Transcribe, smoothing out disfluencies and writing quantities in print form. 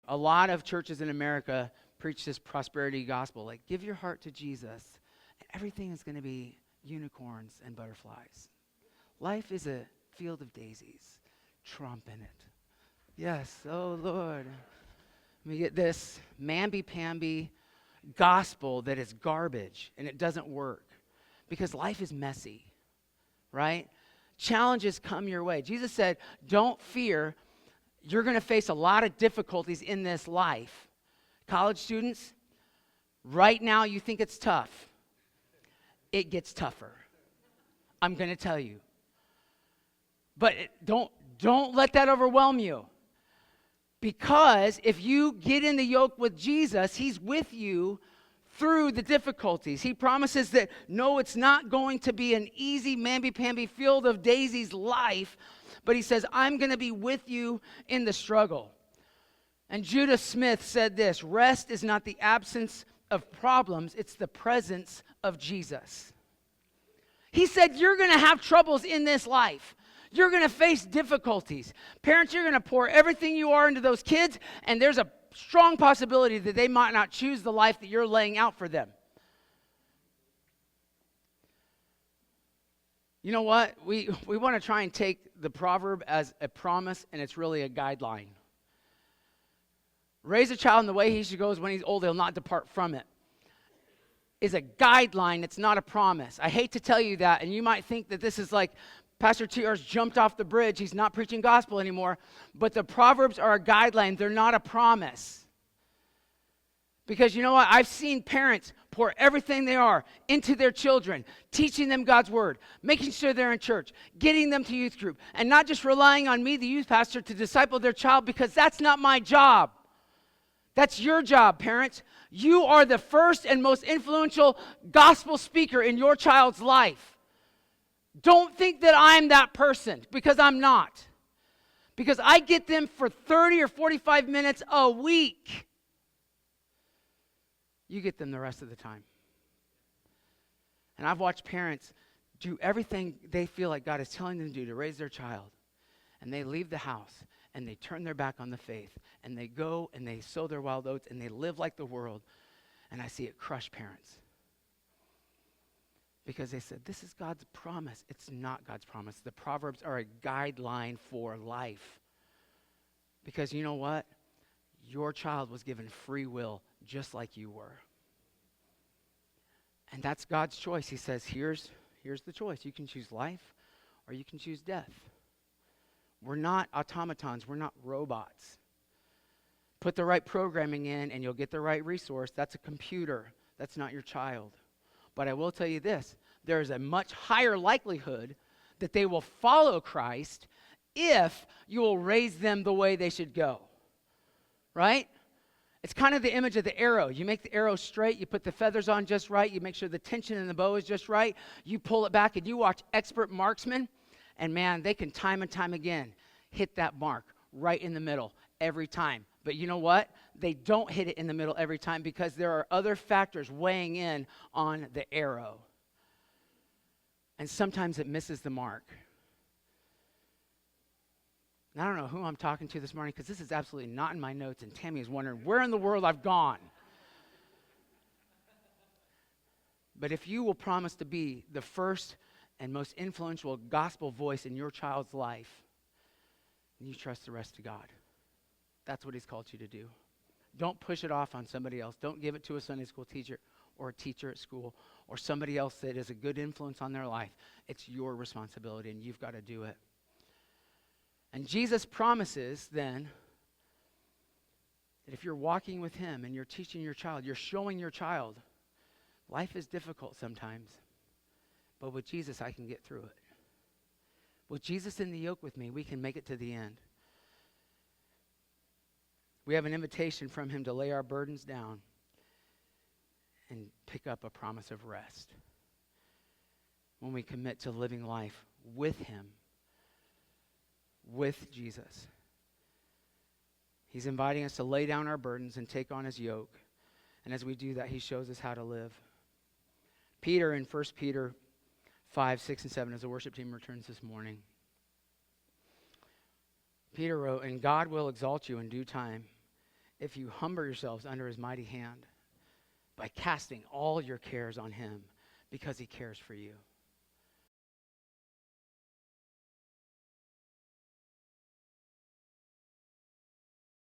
A lot of churches in America preach this prosperity gospel, like give your heart to Jesus, and everything is going to be unicorns and butterflies. Life is a field of daisies. Trump in it. Yes, oh Lord. Let me get this mamby-pamby gospel that is garbage, and it doesn't work because life is messy, right? Challenges come your way. Jesus said, don't fear. You're going to face a lot of difficulties in this life. College students, right now you think it's tough. It gets tougher. I'm going to tell you. But don't let that overwhelm you. Because if you get in the yoke with Jesus, he's with you through the difficulties. He promises that, no, it's not going to be an easy, mamby-pamby field of daisies life, but he says, I'm going to be with you in the struggle. And Judah Smith said this, rest is not the absence of problems, it's the presence of Jesus. He said, you're going to have troubles in this life. You're going to face difficulties. Parents, you're going to pour everything you are into those kids, and there's a strong possibility that they might not choose the life that you're laying out for them. You know what? We want to try and take the proverb as a promise, and it's really a guideline. Raise a child in the way he should go, when he's old, he'll not depart from it. Is a guideline, it's not a promise. I hate to tell you that, and you might think that this is like Pastor TR's jumped off the bridge. He's not preaching gospel anymore. But the Proverbs are a guideline. They're not a promise. Because you know what? I've seen parents pour everything they are into their children, teaching them God's word, making sure they're in church, getting them to youth group, and not just relying on me, the youth pastor, to disciple their child, because that's not my job. That's your job, parents. You are the first and most influential gospel speaker in your child's life. Don't think that I'm that person, because I'm not. Because I get them for 30 or 45 minutes a week. You get them the rest of the time. And I've watched parents do everything they feel like God is telling them to do to raise their child. And they leave the house, and they turn their back on the faith. And they go, and they sow their wild oats, and they live like the world. And I see it crush parents. Because they said, this is God's promise. It's not God's promise. The Proverbs are a guideline for life. Because you know what? Your child was given free will just like you were. And that's God's choice. He says, here's the choice. You can choose life or you can choose death. We're not automatons. We're not robots. Put the right programming in and you'll get the right resource. That's a computer. That's not your child. But I will tell you this, there is a much higher likelihood that they will follow Christ if you will raise them the way they should go, right? It's kind of the image of the arrow. You make the arrow straight, you put the feathers on just right, you make sure the tension in the bow is just right, you pull it back, and you watch expert marksmen, and man, they can time and time again hit that mark right in the middle every time. But you know what? They don't hit it in the middle every time because there are other factors weighing in on the arrow. And sometimes it misses the mark. And I don't know who I'm talking to this morning because this is absolutely not in my notes, and Tammy is wondering where in the world I've gone. But if you will promise to be the first and most influential gospel voice in your child's life, then you trust the rest to God. That's what he's called you to do. Don't push it off on somebody else. Don't give it to a Sunday school teacher or a teacher at school or somebody else that is a good influence on their life. It's your responsibility, and you've got to do it. And Jesus promises then that if you're walking with him and you're teaching your child, you're showing your child, life is difficult sometimes, but with Jesus I can get through it. With Jesus in the yoke with me, we can make it to the end. We have an invitation from him to lay our burdens down and pick up a promise of rest when we commit to living life with him, with Jesus. He's inviting us to lay down our burdens and take on his yoke. And as we do that, he shows us how to live. Peter in 1 Peter 5, 6, and 7, as the worship team returns this morning, Peter wrote, "And God will exalt you in due time, if you humble yourselves under his mighty hand by casting all your cares on him because he cares for you.